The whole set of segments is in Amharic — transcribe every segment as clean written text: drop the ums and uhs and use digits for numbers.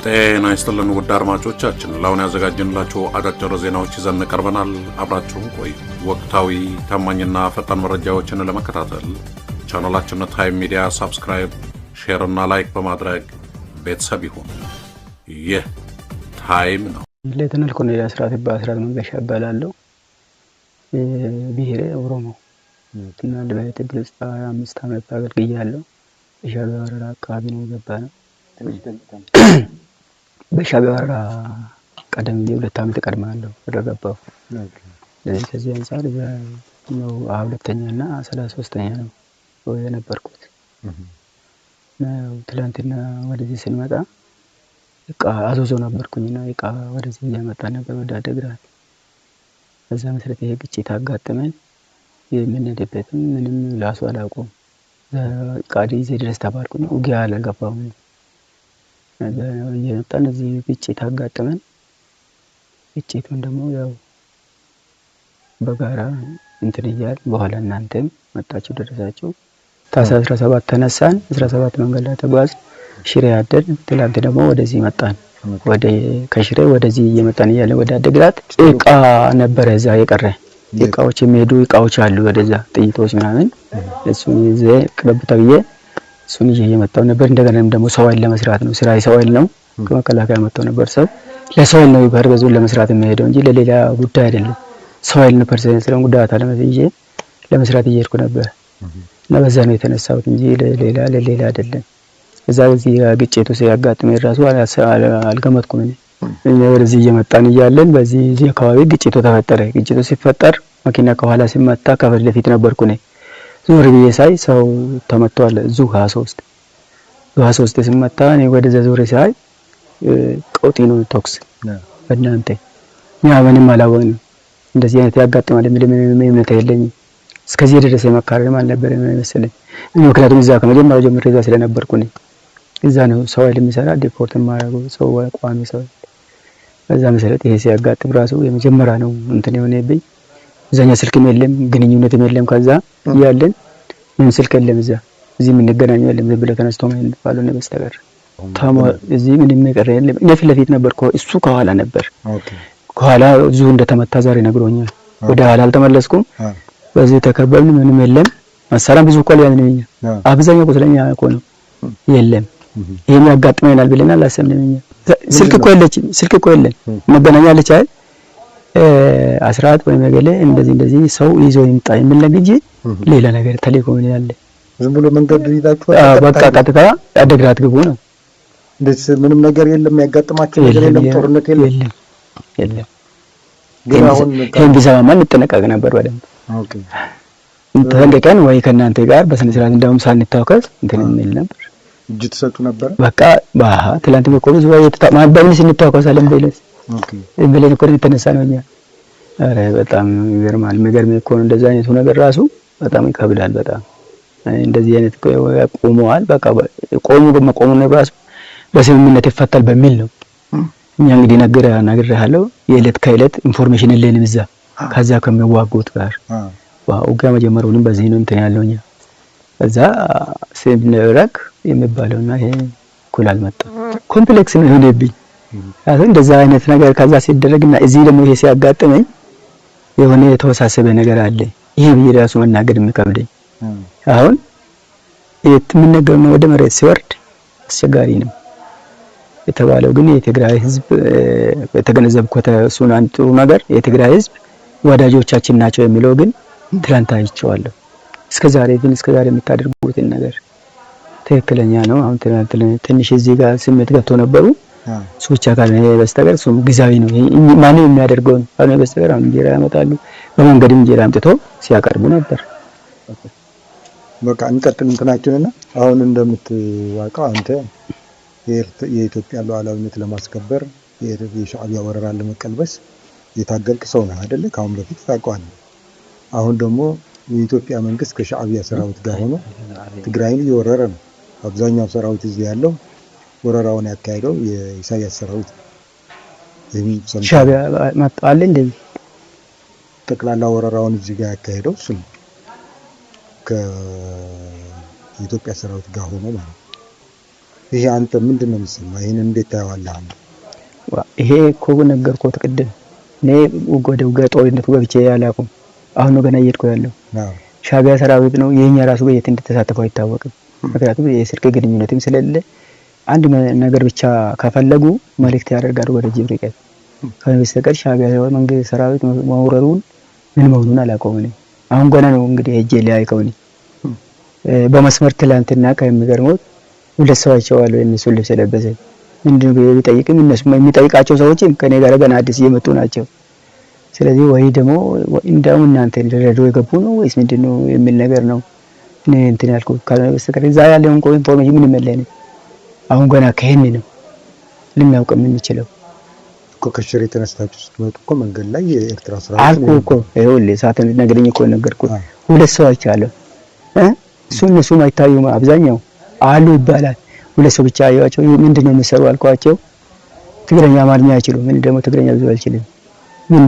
ጤና ይስጥልን ውድ አድማጮቻችን፣ ለአሁን ያዘጋጀንላችሁ አጫጭር ዜናዎች ይዘን ቀርበናል። አብራችሁን ቆዩ። ወቅታዊ ታማኝና ፈጣን መረጃዎችን ለመከታተል ቻናላችንን ታይም ሚዲያ ሰብስክራይብ፣ ሼር እና ላይክ በማድረግ ቤተሰብ ይሁን። ይህ ታይም ነው። ሌተናል ኮሎኔል አስራት መንገሻ እባላለሁ። ብሔሬ ኦሮሞ እና በትግል ውስጥ 5 ዓመት አገልግያለሁ። በሻዕቢያ ወረራ አካባቢ ነው የገባነው። በሻዕቢያ ወረራ ቀደም ብዬ 2 ዓመት ቀድማለሁ ወደገባው። ከዚህ አንፃር ነው 2ኛና 33ኛ ነው የነበርኩት። ነው ትላንትና ወደዚህ ስንመጣ እቃ አዞዞ ነበርኩኝና እቃ ወደዚህ እያመጣ ነበር ወደ አደግራት። በዛ መሰረት ይሄ ግጭት አጋጠመን። የምንሄድበትም ምንም ላሱ አላውቀውም። ቃዲ ይዘህ ድረስ ተባልኩኝ። ውጊያ አልገባሁም። እየመጣን እዚህ ግጭት አጋጠመን። ግጭቱን ደግሞ ያው በጋራ እንትን እያልን በኋላ እናንተም መጣችሁ ደረሳችሁ። ታኅሳስ 17 ተነሳን። 17 መንገድ ላይ ተጓዝን። ሽሬ አደርን። ትላንት ደግሞ ወደዚህ መጣን። ከሽሬ ወደዚህ እየመጣን እያለ ወደ አደግራት እቃ ነበረ እዛ የቀረ እቃዎች የሚሄዱ እቃዎች አሉ ወደዛ ጥይቶች ምናምን እሱን ይዘህ ቅረብ ተብዬ እሱን ይዤ እየመጣሁ ነበር። እንደገና ደግሞ ሰው ኃይል ለመስራት ነው ስራ ሰው ኃይል ነው። ከመከላከያ መጥተው ነበር። ሰው ለሰው ኃይል ነው በርበዙን ለመስራት የሚሄደው እንጂ ለሌላ ጉዳይ አይደለም። ሰው ኃይል ነው ፐርሰንት ስለሆነ ጉዳታ ለመስራት እየሄድኩ ነበር እና በዛ ነው የተነሳሁት እንጂ ለሌላ አይደለም። እዛው እዚህ ግጭቱ ሲያጋጥመኝ ራሱ አልገመትኩም። እኔ ወደዚህ እየመጣን እያለን በዚህ አካባቢ ግጭቱ ተፈጠረ። ግጭቱ ሲፈጠር መኪና ከኋላ ሲመታ ከፊት ለፊት ነበርኩ እኔ። ዞር ብዬ ሳይ ሰው ተመቷል። ዙ 23 ሲመታ እኔ ወደዛ ዞር ሳይ ቀውጢ ነው ተኩስ። በእናንተ ምንም አላወቅንም። እንደዚህ አይነት ያጋጥማል ምንም እምነት የለኝም። እስከዚህ ድረስ የመካረም አልነበረም መሰለኝ። ምክንያቱም እዛ ከመጀመሪያው ጀምሬ እዛ ስለነበርኩ እኔ እዛ ነው ሰው ኃይል የሚሰራ ዲፖርት ማረገው ሰው ቋሚ ሰው። በዛ መሰረት ይሄ ሲያጋጥም ራሱ የመጀመሪያ ነው እንትን የሆነብኝ። እዛኛ ስልክም የለም ግንኙነትም የለም። ከዛ ያለን ምን ስልክ የለም እዚህ ምን ገናኘው የለም። ዝም ተነስቶ ማለት ባለው ነው በስተቀር እዚህ ምንም ነገር የለም። እኔ ፊት ለፊት ነበርኩ፣ እሱ ከኋላ ነበር። ከኋላ እዚሁ እንደተመታ ዛሬ ነግሮኛል። ወደ ኋላ አልተመለስኩም። በዚህ ተከበብን። ምንም የለም። መሳሪያ ብዙ እኮ ያዝነኝ አብዛኛው ቁስለኛ እኮ ነው የለም። ይሄን ያጋጥመናል ብለና አላሰብንም። ስልክ እኮ የለም መገናኛ አለች አይደል? አስራት ወይ መገለ እንደዚህ ሰው ይዞ ይምጣ የሚል ነገር እንጂ ሌላ ነገር ተልእኮ ምን ያለ ዝም ብሎ መንገድ ይዛችሁ በቃ ቀጥታ አደግራት ግቡ ነው። እንደዚህ ምንም ነገር የለም። ያጋጥማችሁ ነገር የለም። ጦርነት የለም። ግን አሁን ከእንዲ ሰማማ እንጠነቀቅ ነበር በደንብ። ኦኬ እንተንደቀን ወይ ከናንተ ጋር በስነ ስርዓት እንደውም ሳንታወቀስ እንትን እንል ነበር። እጅ ተሰጡ ነበር። በቃ ትላንት በቆሎ ወይ ማባልን ስንታወቀሳለን በለስ በለን እኮ የተነሳ ነው እኛ። አረ በጣም ይገርማል። የሚገርም እኮ ነው። እንደዛ አይነቱ ነገር ራሱ በጣም ይከብዳል። በጣም እንደዚህ አይነት ቆመዋል። በቃ መቆሙ ነው ራሱ በስምምነት ይፈታል በሚል ነው። እኛ እንግዲህ ነግሬሃለሁ የዕለት ከዕለት ኢንፎርሜሽን የለንም እዛ ከዛ ከሚዋጉት ጋር ውጊያ መጀመሩንም በዚህ ነው እንትን ያለው እኛ እዛ ሲምነረክ የሚባለውና ይሄ እኩል አልመጣም። ኮምፕሌክስ ነው የሆነብኝ። እንደዛ አይነት ነገር ከዛ ሲደረግና እዚህ ደግሞ ይሄ ሲያጋጥመኝ የሆነ የተወሳሰበ ነገር አለ። ይሄ ቢራሱ መናገር የሚከብደኝ አሁን የምንነገረው ወደ መሬት ሲወርድ አስቸጋሪ ነው የተባለው። ግን የትግራይ ህዝብ የተገነዘብኩት እሱን አንዱ ነገር የትግራይ ህዝብ ወዳጆቻችን ናቸው የሚለው ግን ትላንት አይቼዋለሁ። እስከዛሬ የምታደርጉት ነገር ትክክለኛ ነው። አሁን ትንሽ እዚህ ጋር ስሜት ገብቶ ነበሩ። እሱ ብቻ ካልሆነ በስተቀር እሱ ጊዜያዊ ነው። ማንም የሚያደርገው ካልሆነ በስተቀር አሁን እንጀራ ያመጣሉ። በመንገድም እንጀራ አምጥተው ሲያቀርቡ ነበር። በቃ እንቀጥል እንትናችንና አሁን እንደምትዋቀው አንተ የኢትዮጵያ ሉዓላዊነት ለማስከበር የሻዕቢያ ወረራ ለመቀልበስ የታገልክ ሰው ነህ አይደለ? ካሁን በፊት ታውቀዋለህ። አሁን ደግሞ የኢትዮጵያ መንግስት ከሻዕቢያ ሰራዊት ጋር ሆኖ ትግራይን እየወረረ ነው። አብዛኛው ሰራዊት እዚህ ያለው ወረራውን ያካሄደው የኢሳያስ ሰራዊት ሻዕቢያ ማጣለ እንደዚህ ጠቅላላ ወረራውን እዚህ ጋር ያካሄደው እሱ ነው ከኢትዮጵያ ሰራዊት ጋር ሆኖ ማለት ነው። ይሄ አንተ ምንድነው የሚሰማህ? ይሄን እንዴት ታየዋለህ? ይሄ እኮ ነገርኩት ቅድም እኔ ወደ ጦርነቱ ገብቼ አላውቅም። አሁን ነው ገና እየሄድኩ ያለው። ሻዕቢያ ሰራዊት ነው የኛ ራሱ በየት እንደተሳተፈው አይታወቅም። ምክንያቱም የስልክ ግንኙነትም ስለሌለ አንድ ነገር ብቻ ከፈለጉ መልእክት ያደርጋሉ ወደ ጅብሪል። ከበስተቀር ሻዕቢያ መንግስት ሰራዊት መውረሩን ምን መሆኑን አላውቀውም። አሁን ገና ነው እንግዲህ ሄጄ ሊያይከው ነው። በመስመር ትላንትና ከሚገርመው ሁለት ሰው አይቼዋለሁ። የእነሱ ልብስ ለበሰ ምንድነው ቢጠይቅም እነሱ የሚጠይቃቸው ሰዎችም ከኔ ጋር ገና አዲስ እየመጡ ናቸው። ስለዚህ ወይ ደግሞ እንደውም እናንተ እንደረዶ የገቡ ነው ወይስ ምንድነው የሚል ነገር ነው እኔ እንትን ያልኩት። በስተቀር እዛ ያለውን ኢንፎርሜሽን ምን መለኝ አሁን ገና ከሄን ነው ልናውቅ የምንችለው እኮ። ከሽሬ ተነስታችሁ ስትመጡ እኮ መንገድ ላይ የኤርትራ ሰራዊት አልኩ እኮ ይኸውልህ ሳተን ነገርኝ እኮ ነገርኩት። ሁለት ሰው አይቻለሁ እነሱ አይታዩም አብዛኛው አሉ ይባላል። ሁለት ሰው ብቻ አያቸው። ምንድነው የሚሰሩ አልኳቸው። ትግረኛ አማርኛ አይችሉም። ምን ደግሞ ትግረኛ ብዙ አልችልም። ምን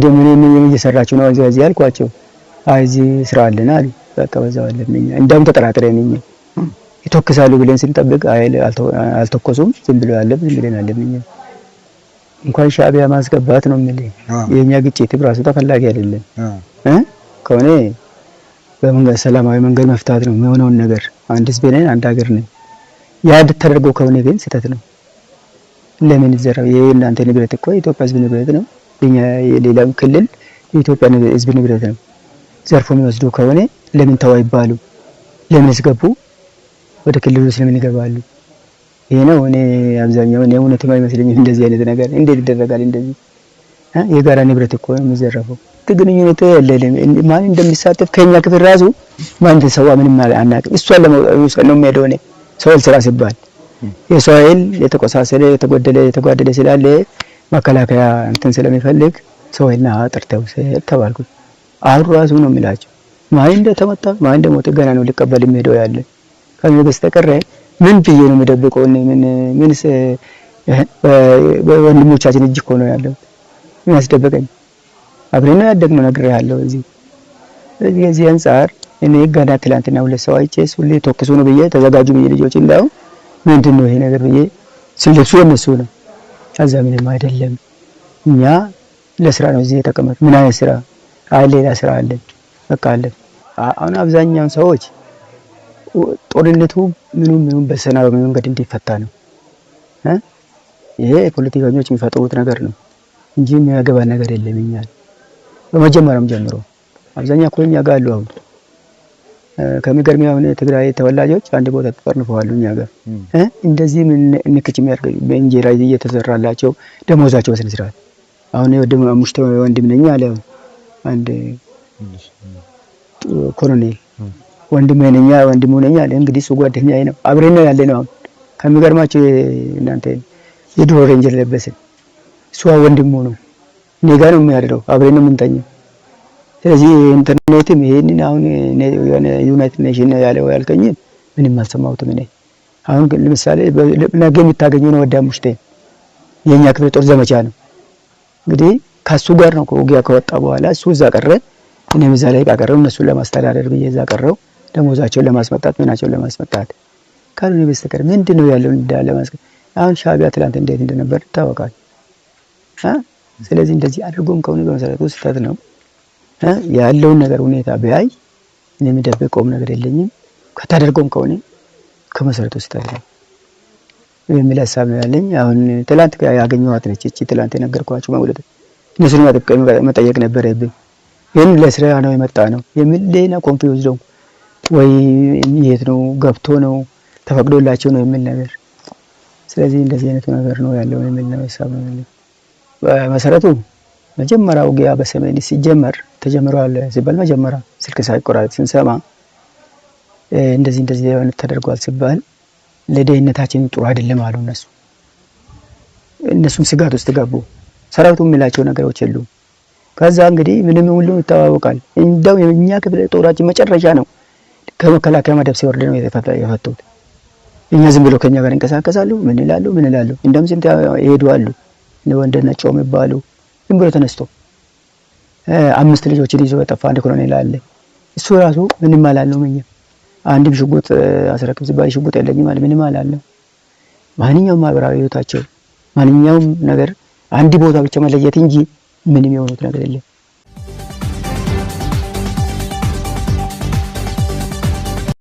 እየሰራችሁ ነው እዚህ አልኳቸው። አይ እዚህ ስራ አለና አሉ። በቃ በዛው አለብኝ እንደውም ተጠራጥረን ነኝ ይተኩሳሉ ብለን ስንጠብቅ አልተኮሱም። ዝም ብለው ዝም ብለን አለብኝ። እንኳን ሻዕቢያ ማስገባት ነው የሚል የኛ ግጭት ራሱ ተፈላጊ አይደለም ከሆነ በመንገድ ሰላማዊ መንገድ መፍታት ነው የሚሆነውን ነገር። አንድ ህዝብ ነን፣ አንድ ሀገር ነን። ያ ተደርጎ ከሆነ ግን ስህተት ነው። ለምን ዘራው የእናንተ ንብረት እኮ የኢትዮጵያ ህዝብ ንብረት ነው። የሌላው ክልል የኢትዮጵያ ህዝብ ንብረት ነው። ዘርፎ የሚወስዱ ከሆነ ለምን ተው አይባሉ? ለምን እስገቡ? ወደ ክልሉ ስለምን ይገባሉ? ይሄ ነው እኔ አብዛኛው እኔ እውነትም አይመስለኝም እንደዚህ አይነት ነገር እንዴት ይደረጋል? እንደዚህ የጋራ ንብረት እኮ ነው የሚዘረፈው። ግንኙነት የለም። ማን እንደሚሳተፍ ከኛ ክፍል ራሱ ማን ተሰዋ ምንም አናውቅም። እሷን ለመውሰድ ነው የሚሄደው። እኔ ሰው ስራ ሲባል የሶይል የተቆሳሰለ የተጓደለ ስላለ መከላከያ እንትን ስለሚፈልግ ሰውና አጥርተው ተባልኩ። አሁን ራሱ ነው የሚላቸው ማን እንደተመታ ማን እንደሞተ ገና ነው ሊቀበል የሚሄደው ያለ ከዚህ በስተቀር ምን ብዬ ነው የምደብቀው? ምንስ ወንድሞቻችን እጅ እኮ ነው ያለው። ምን ያስደበቀኝ? አብረን ነው ያደግነው ነግሬሃለሁ። እዚህ አንፃር እኔ ገና ትላንትና ሁለት ሰው አይቼ ሁሌ ተኩሱ ነው ብዬ ተዘጋጁ ብዬ ልጆች እንዳው ምንድነው ይሄ ነገር ብዬ ሲልብሱ እነሱ ነው ከዛ ምንም አይደለም። እኛ ለስራ ነው እዚህ የተቀመጥ። ምን አይነት ስራ አለ? ሌላ ስራ አለ በቃ አለ። አሁን አብዛኛው ሰዎች ጦርነቱ ምኑም በሰላማዊ መንገድ እንዲፈታ ነው ይሄ ፖለቲከኞች የሚፈጥሩት ነገር ነው እንጂ የሚያገባ ነገር የለም። እኛ በመጀመሪያም ጀምሮ አብዛኛው ኮኛ ጋር አሉ። አሁን ከሚገርም ያው ትግራይ ተወላጆች አንድ ቦታ ተጠርንፈዋል እኛ ጋር እንደዚህ ምን እንክች የሚያርገኝ በእንጀራ እየተዘራላቸው ደሞዛቸው በስነ ስርዓት አሁን ወንድም ነኝ አለ አንድ ኮሎኔል ወንድሙ ነኝ አለ። እንግዲህ እሱ ጓደኛዬ ነው አብረን ነው ያለነው። አሁን ከሚገርማቸው እናንተ የድሮ ሬንጀር ለበሰ እሱ ወንድሙ ነው እኔ ጋር ነው የሚያድረው አብረን ነው የምንተኛው። ስለዚህ ኢንተርኔትም ይሄንን አሁን ዩናይትድ ኔሽን ያለው ያልከኝ ምንም አልሰማሁትም እኔ። አሁን ለምሳሌ ነገ የምታገኘው ነው ወዳሙሽቴ የኛ ክፍለ ጦር ዘመቻ ነው እንግዲህ ካሱ ጋር ነው ከውጊያ ከወጣ በኋላ እሱ እዛ ቀረ። እኔም እዛ ላይ ቀረው እነሱን ለማስተዳደር ብዬ እዛ ቀረው ደሞዛቸውን ለማስመጣት ምናቸውን ለማስመጣት ካልሆነ በስተቀር ምንድነው ያለው እንዳለ ማስከ አሁን ሻዕቢያ ትላንት እንዴት እንደነበር ታወቃል። ስለዚህ እንደዚህ አድርጎም ከሆነ በመሰረቱ ስህተት ነው ያለውን ነገር ሁኔታ ቢያይ እኔ የምደብቀውም ነገር የለኝም። ከታደርጎም ከሆነ ከመሰረቱ ስህተት ነው የሚል ሀሳብ ነው ያለኝ። አሁን ትላንት ያገኘኋት ነች እቺ ትላንት የነገርኳችሁ ማለት እነሱን መጠየቅ ነበረብኝ። ይሄን ለስራ ነው የመጣ ነው የሚል ሌላ ኮንፊውዝ ነው ወይ የት ነው ገብቶ ነው ተፈቅዶላቸው ነው የሚል ነገር። ስለዚህ እንደዚህ አይነት ነገር ነው ያለው የሚል ነው ሀሳብ ነው ያለኝ። በመሰረቱ መጀመሪያው ውጊያ በሰሜን ሲጀመር ተጀምሯል ሲባል መጀመሪያ ስልክ ሳይቆራረጥ ስንሰማ እንደዚህ ተደርጓል ሲባል ለደህንነታችን ጥሩ አይደለም አሉ እነሱ። እነሱም ስጋት ውስጥ ገቡ። ሰራዊቱ የሚላቸው ነገሮች የሉም። ከዛ እንግዲህ ምንም ሁሉ ይተዋወቃል። እንደው የኛ ክፍለ ጦራችን መጨረሻ ነው ከመከላከያ መደብ ሲወርድ ነው የፈቱት። እኛ ዝም ብሎ ከኛ ጋር እንቀሳቀሳሉ ምን ይላሉ እንደም ስንት ይሄዱ አሉ ወንደና ጮም ይባሉ ዝም ብሎ ተነስቶ 5 ልጆችን ይዞ የጠፋ አንድ ኮሎኔል አለ። እሱ ራሱ ምንም አላለው። አንድም ሽጉጥ አስረክብ ሲባል ሽጉጥ የለኝም ማለት ምንም አላለው። ማንኛውም ማህበራዊ ህይወታቸው ማንኛውም ነገር አንድ ቦታ ብቻ መለየት እንጂ ምንም የሆኑት ነገር የለም።